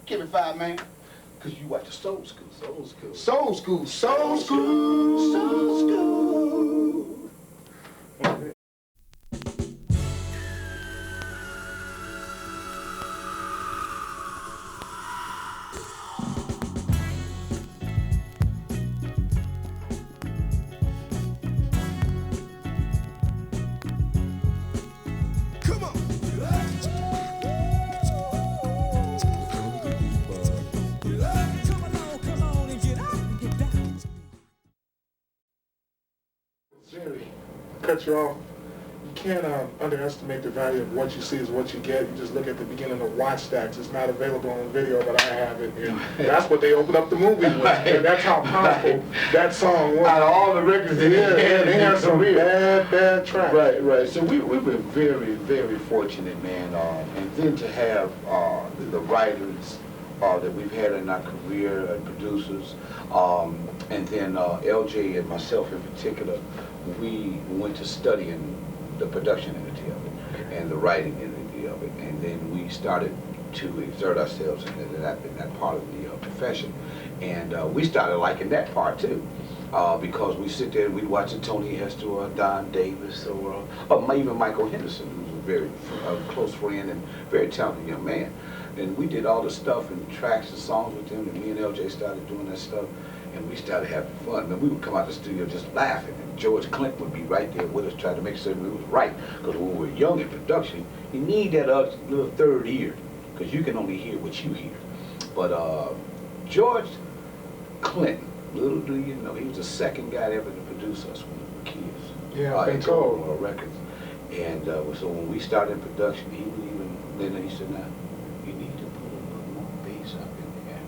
Give me 5, man. Cause you watch the Soul School. Soul School. Soul School. Soul School. Soul School. Cut you off. You can't underestimate the value of what you see is what you get. You just look at the beginning of Watch Stacks. It's not available on video, but I have it. And that's what they opened up the movie with. And that's how powerful that song was. Out of all the records they they had some bad tracks. Right. So we were very, very fortunate, man. And then to have the writers that we've had in our career, producers, and then LJ and myself in particular, we went to studying the production entity of it and the writing entity of it, and then we started to exert ourselves in that part of the profession, and we started liking that part too, because we sit there and we'd watch Tony Hester or Don Davis or even Michael Henderson, who's a very close friend and very talented young man, and we did all the stuff and tracks and songs with them, and me and LJ started doing that stuff. And we started having fun. And we would come out the studio just laughing. And George Clinton would be right there with us trying to make sure we was right. Because when we were young in production, you need that little third ear. Because you can only hear what you hear. But George Clinton, little do you know, he was the second guy ever to produce us when we were kids. Yeah, I've been told. On our records. And so when we started in production, he would then he said, now, you need to put a little more bass up in there.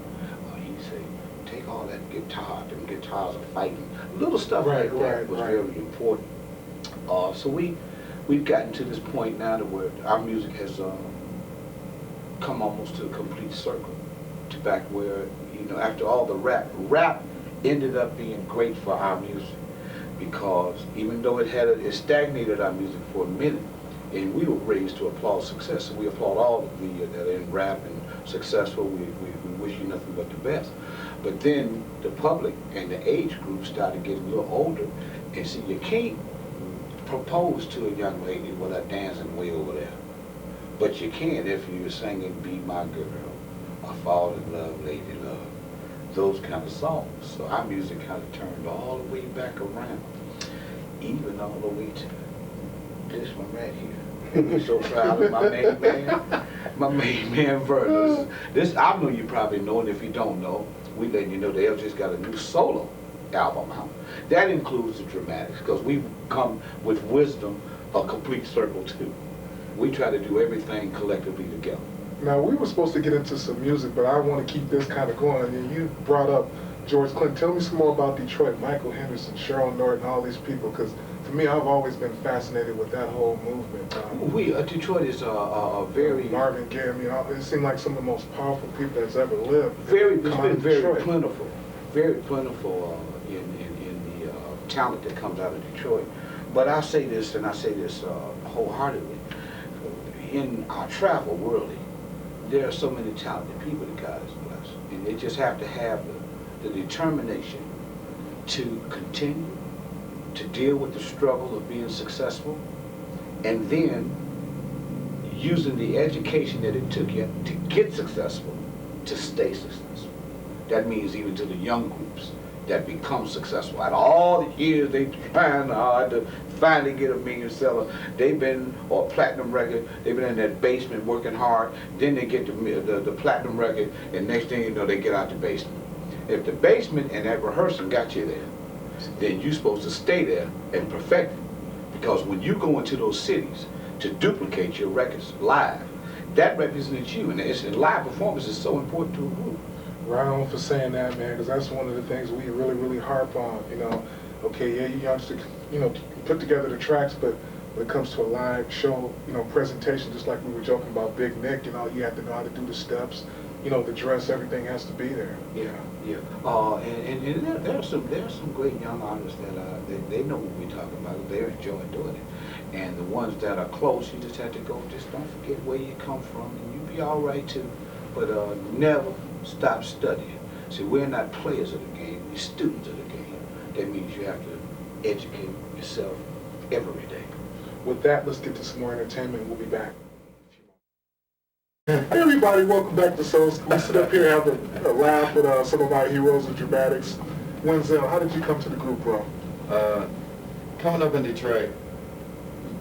He'd say, take all that guitar, them guitars are fighting. Little stuff like that was very important. So we've gotten to this point now to where our music has come almost to a complete circle. To back where, you know, after all the rap ended up being great for our music, because even though it stagnated our music for a minute, and we were raised to applaud success, so we applaud all of the that are in rap and successful. We wish you nothing but the best. But then the public and the age group started getting a little older, and see, you can't propose to a young lady without dancing way over there. But you can if you're singing Be My Girl, or Fall in Love, Lady Love, those kind of songs. So our music kind of turned all the way back around, even all the way to this one right here. I'm so proud of my main man, Vernon. This I know you probably know, and if you don't know, we letting you know that LJ's got a new solo album out. That includes the dramatics, because we've come with wisdom, a complete circle too. We try to do everything collectively together. Now, we were supposed to get into some music, but I want to keep this kind of going. And you brought up George Clinton. Tell me some more about Detroit, Michael Henderson, Cheryl Norton, all these people, because for me, I've always been fascinated with that whole movement. Detroit is a very... Marvin Gaye, I mean, it seemed like some of the most powerful people that's ever lived. It's been very plentiful in the talent that comes out of Detroit. But I say this, and I say this wholeheartedly, in our travel worldly, there are so many talented people that God has blessed, and they just have to have the determination to continue to deal with the struggle of being successful, and then using the education that it took you to get successful, to stay successful. That means even to the young groups that become successful. Out of all the years they've trying hard to finally get a million seller, they've been, or a platinum record, they've been in that basement working hard, then they get the platinum record, and next thing you know, they get out the basement. If the basement and that rehearsing got you there, then you're supposed to stay there and perfect it. Because when you go into those cities to duplicate your records live, that represents you, and live performance is so important to a group. Right on for saying that, man, because that's one of the things we really, really harp on, you know. Okay, yeah, you youngsters, you know, put together the tracks, but when it comes to a live show, you know, presentation, just like we were joking about Big Nick, you know, you have to know how to do the steps, you know, the dress, everything has to be there. Yeah. And there are some great young artists that they know what we're talking about. They're enjoying doing it. And the ones that are close, you just have to go. Just don't forget where you come from, and you'll be all right too. but never stop studying. See, we're not players of the game, we're students of the game. That means you have to educate yourself every day. With that, let's get to some more entertainment. We'll be back. Hey everybody, welcome back to Soul School. We sit up here and have a laugh with some of our heroes of dramatics. Wenzel, how did you come to the group, bro? Coming up in Detroit,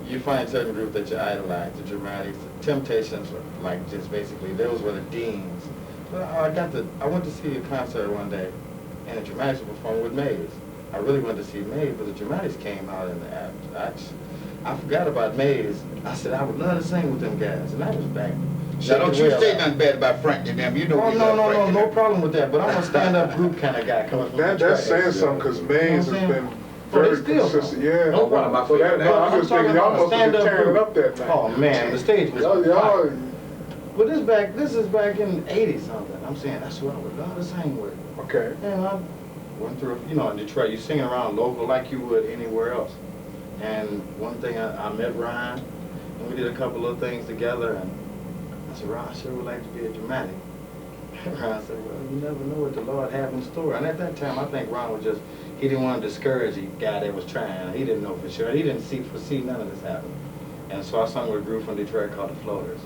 you find certain groups that you idolize, the Dramatics, the Temptations, like just basically, those were the deans. But I went to see a concert one day, and the Dramatics were performing with Maze. I really wanted to see Maze, but the Dramatics came out, and I forgot about Maze. I said, I would love to sing with them guys, and that was back. Now, don't you say nothing bad about Frank and them. You know no problem with that, but I'm a stand-up group kind of guy coming from Detroit. That's saying something, because Maze has been very consistent. Yeah. No problem. So that, no, I'm just thinking y'all must have been tearing it up that night. Oh man, the stage was y'all. But this is back in '80 something. I'm saying that's what I would love to sing with. Okay. And I went through, in Detroit, you sing around local like you would anywhere else. And one thing, I met Ryan, and we did a couple of things together, and I said, Ron, I sure would like to be a dramatic. And Ron said, well, you never know what the Lord have in store. And at that time, I think Ron was just, he didn't want to discourage the guy that was trying. He didn't know for sure. He didn't foresee none of this happening. And so I sung with a group from Detroit called the Floaters.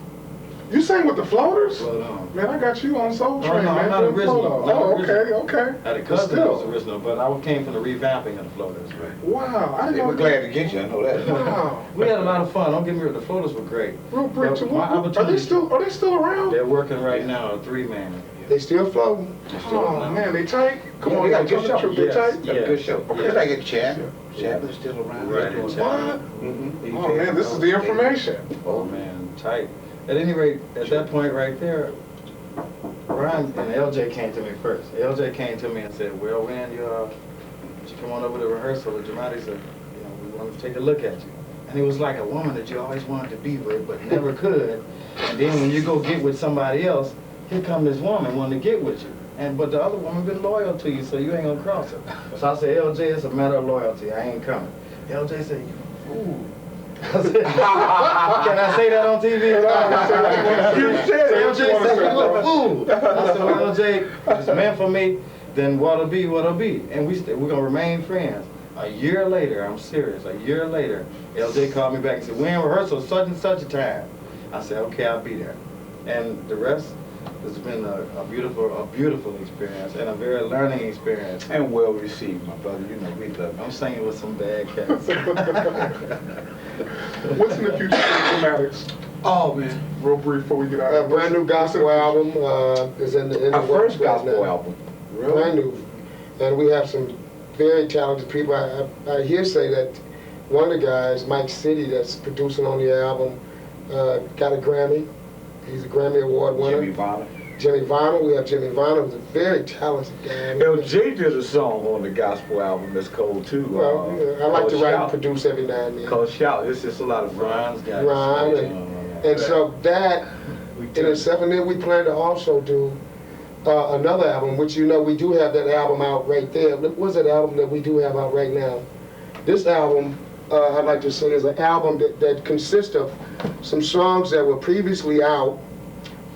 You sang with the Floaters? Float on. Man, I got you on Soul Train, no, man. I'm not original. Oh, okay. I had a cousin that was original, but I came from the revamping of the Floaters. Right. Wow, I didn't know. We're glad to get you, I know that. Wow. We had a lot of fun. Don't get me wrong, the Floaters were great. Real brief. Are they still around? They're working right now, a 3-man. They still floating? Oh man, they tight? Come on, we got a tell good the show. truth, they tight? Got a good show. Just like a Chapman. Chapman's still around. Right, What? Chapman. Oh man, this is the information. Oh man, tight. At any rate, at that point right there, Ryan and LJ came to me first. LJ came to me and said, well, when you come on over to rehearsal, the Dramatics are, we want to take a look at you. And he was like a woman that you always wanted to be with, but never could. And then when you go get with somebody else, here come this woman wanting to get with you. But the other woman been loyal to you, so you ain't gonna cross her. So I said, LJ, it's a matter of loyalty. I ain't coming. LJ said, you fool. I said, can I say that on TV? You said it. LJ said, you a fool. I said, well, LJ, if it's meant for me, then what'll be, what'll be. And we're gonna remain friends. A year later, I'm serious, a year later, LJ called me back and said, we're in rehearsal such and such a time. I said, okay, I'll be there. And the rest has been a beautiful experience and a very learning experience. And well received, my brother. You know, we love you. I'm singing with some bad cats. What's in the future for the Dramatics? Oh, man. Real brief before we get out A of here. brand new gospel album is in the Our works first right gospel now. album. Brand new. And we have some very talented people. I hear say that one of the guys, Mike City, that's producing on the album, got a Grammy. He's a Grammy Award winner. Jimmy Varner. We have Jimmy Varner, who's a very talented guy. LJ did a song on the gospel album that's cold too. Well, I like to write and produce every now and then. Called Shout. It's just a lot of Ryan's got Ryan. And so that, in itself, and then we plan to also do another album, which we do have that album out right there. What's that album that we do have out right now? This album, I'd like to say, is an album that consists of some songs that were previously out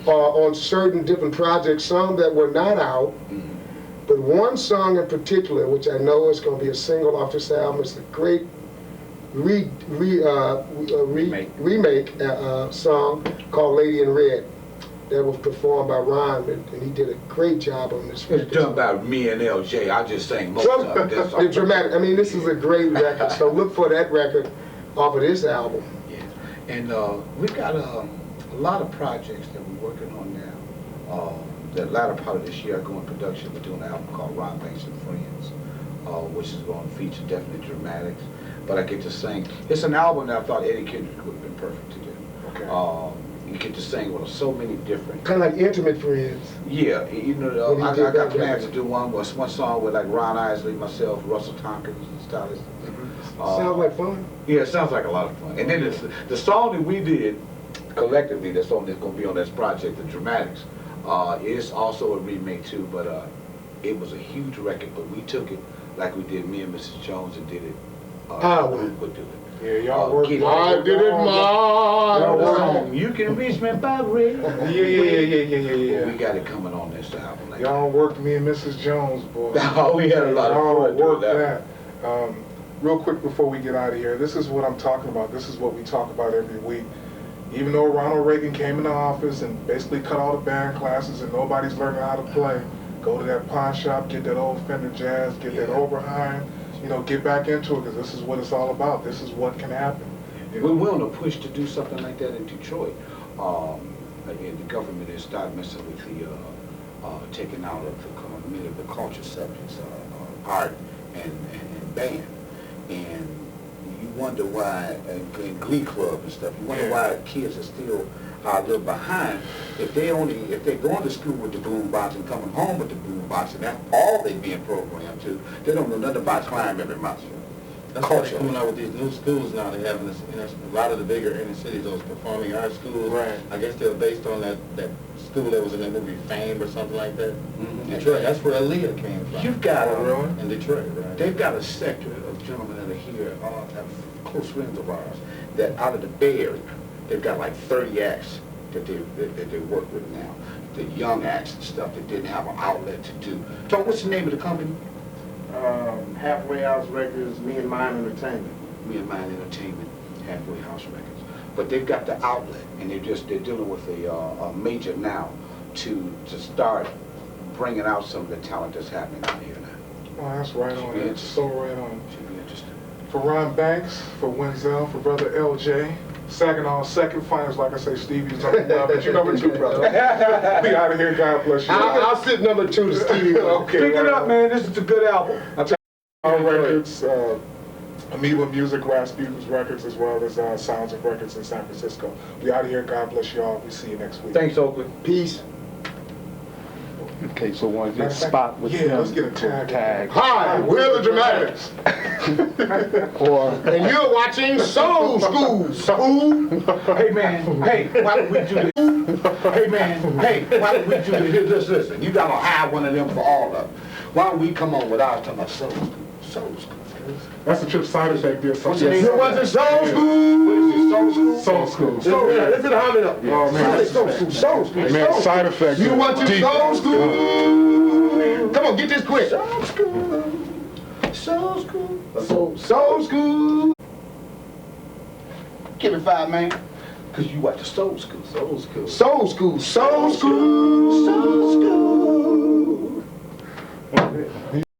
on certain different projects, some that were not out, but one song in particular, which I know is going to be a single off this album, is a great remake song called Lady in Red that was performed by Ron, and he did a great job on this. It's done by me and LJ. I just sang most of it. The dramatic. I mean, this is a great record, so look for that record off of this album. Yeah, and we've got a lot of projects that we're working on now. The latter part of this year, I go in production. We're doing an album called Ron Banks and Friends, which is going to feature definitely dramatics. But I get to sing. It's an album that I thought Eddie Kendrick would have been perfect to do. Okay. You get to sing with so many different. Kind of like Intimate Friends. Yeah, I got plans to do one song with like Ron Isley, myself, Russell Thomkins, and stylist. Sounds like fun. Yeah, it sounds like a lot of fun. And then the song that we did collectively, that's going to be on this project, the Dramatics, is also a remake too. But it was a huge record. But we took it like we did me and Mrs. Jones and did it. Wow. We would do it. Yeah, y'all work. get I did it my Y'all the work. song, You Can Reach Me by Radio. Yeah. We got it coming on this album. Like Y'all worked me and Mrs. Jones, boy. Oh, we had a lot of Y'all fun doing worked that. that. Real quick before we get out of here, this is what I'm talking about. This is what we talk about every week. Even though Ronald Reagan came into office and basically cut all the band classes and nobody's learning how to play, go to that pawn shop, get that old Fender Jazz, get that Oberheim, get back into it, because this is what it's all about. This is what can happen. We're on a push to do something like that in Detroit. Again, the government has started messing with the taking out of many of the culture subjects, art and band. And you wonder why, in Glee Club and stuff, you wonder why kids are still a little behind. If they're going to school with the boom box and coming home with the boom box, and that's all they're being programmed to, they don't know nothing about climb every mouse. That's why they're coming out with these new schools now. They're having this, a lot of the bigger inner cities, those performing arts schools. Right. I guess they're based on that school that was in the movie Fame or something like that. Mm-hmm. Detroit. That's where Aaliyah came from. You've got in Detroit, right? They've got a sector of gentlemen that are here, have close friends of ours, that out of the Bay Area, they've got like 30 acts that they work with now. The young acts and stuff that didn't have an outlet to do. Tom, what's the name of the company? Halfway House Records, Me and Mine Entertainment. Me and Mine Entertainment, Halfway House Records. But they've got the outlet, and they're dealing with a major now to start bringing out some of the talent that's happening out here now. Oh, that's right on. It's so right on. Should be interesting. For Ron Banks, for Wenzel, for Brother LJ, Saginaw second finals, like I say, Stevie's number one, but you're number 2, brother. We out of here, God bless you. I'll sit number 2 to Stevie. Okay. Pick it up, man. This is a good album. Our records, Amoeba Music, Rasputin's Records, as well as Sounds of Records in San Francisco. We out of here. God bless you all. We see you next week. Thanks, Oakland. Peace. Okay, so want to get a spot with Yeah, them. let's get a tag. Hi, we're the Dramatics. And you're watching Soul School. Hey, man. Hey, why don't we do this? Hey, man. Hey, why don't we do this? Listen, you got to hire one of them for all of them. Why don't we come on with ours talking about Soul School? Soul School. That's the trip side effect there. What's the name? You watching Soul School? What is it, Soul School? Soul School. Listen to how up. Oh, man. Soul School. Soul School. Man, side effect. You watching deep. Soul School? Come on, get this quick. Soul School. Soul School. Soul School. Give me 5, man. Because you watch the Soul School. Soul School. Soul School. Soul School. Soul School. You